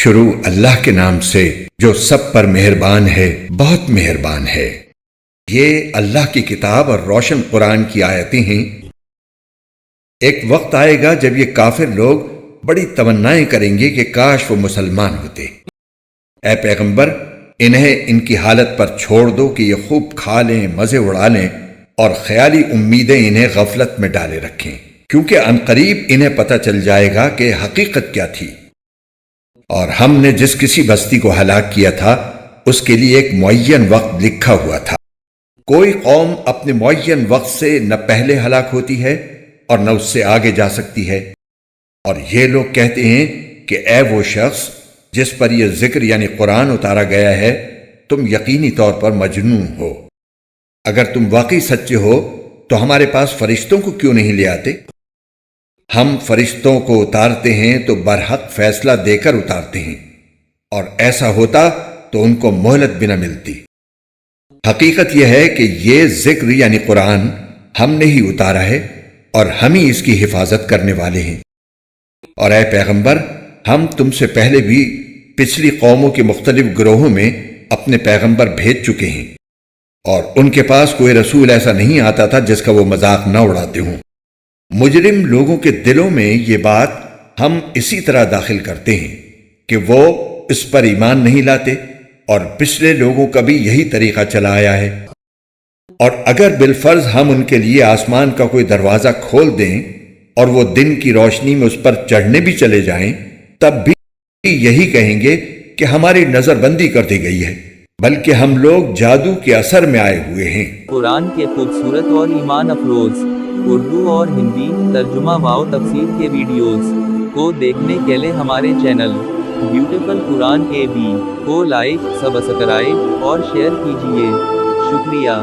شروع اللہ کے نام سے جو سب پر مہربان ہے، بہت مہربان ہے۔ یہ اللہ کی کتاب اور روشن قرآن کی آیتیں ہیں۔ ایک وقت آئے گا جب یہ کافر لوگ بڑی تمنائیں کریں گے کہ کاش وہ مسلمان ہوتے۔ اے پیغمبر، انہیں ان کی حالت پر چھوڑ دو کہ یہ خوب کھا لیں، مزے اڑا لیں اور خیالی امیدیں انہیں غفلت میں ڈالے رکھیں، کیونکہ عنقریب انہیں پتہ چل جائے گا کہ حقیقت کیا تھی۔ اور ہم نے جس کسی بستی کو ہلاک کیا تھا اس کے لیے ایک معین وقت لکھا ہوا تھا۔ کوئی قوم اپنے معین وقت سے نہ پہلے ہلاک ہوتی ہے اور نہ اس سے آگے جا سکتی ہے۔ اور یہ لوگ کہتے ہیں کہ اے وہ شخص جس پر یہ ذکر یعنی قرآن اتارا گیا ہے، تم یقینی طور پر مجنون ہو۔ اگر تم واقعی سچے ہو تو ہمارے پاس فرشتوں کو کیوں نہیں لے آتے؟ ہم فرشتوں کو اتارتے ہیں تو برحق فیصلہ دے کر اتارتے ہیں، اور ایسا ہوتا تو ان کو مہلت بھی نہ ملتی۔ حقیقت یہ ہے کہ یہ ذکر یعنی قرآن ہم نے ہی اتارا ہے اور ہم ہی اس کی حفاظت کرنے والے ہیں۔ اور اے پیغمبر، ہم تم سے پہلے بھی پچھلی قوموں کے مختلف گروہوں میں اپنے پیغمبر بھیج چکے ہیں، اور ان کے پاس کوئی رسول ایسا نہیں آتا تھا جس کا وہ مذاق نہ اڑاتے ہوں۔ مجرم لوگوں کے دلوں میں یہ بات ہم اسی طرح داخل کرتے ہیں کہ وہ اس پر ایمان نہیں لاتے، اور پچھلے لوگوں کا بھی یہی طریقہ چلا آیا ہے۔ اور اگر بالفرض ہم ان کے لیے آسمان کا کوئی دروازہ کھول دیں اور وہ دن کی روشنی میں اس پر چڑھنے بھی چلے جائیں، تب بھی یہی کہیں گے کہ ہماری نظر بندی کر دی گئی ہے، بلکہ ہم لوگ جادو کے اثر میں آئے ہوئے ہیں۔ قرآن کے خوبصورت اور ایمان افروز اردو اور ہندی ترجمہ و تفسیر کے ویڈیوز کو دیکھنے کے لیے ہمارے چینل بیوٹیفل قرآن کے بھی کو لائک، سبسکرائب اور شیئر کیجیے۔ شکریہ۔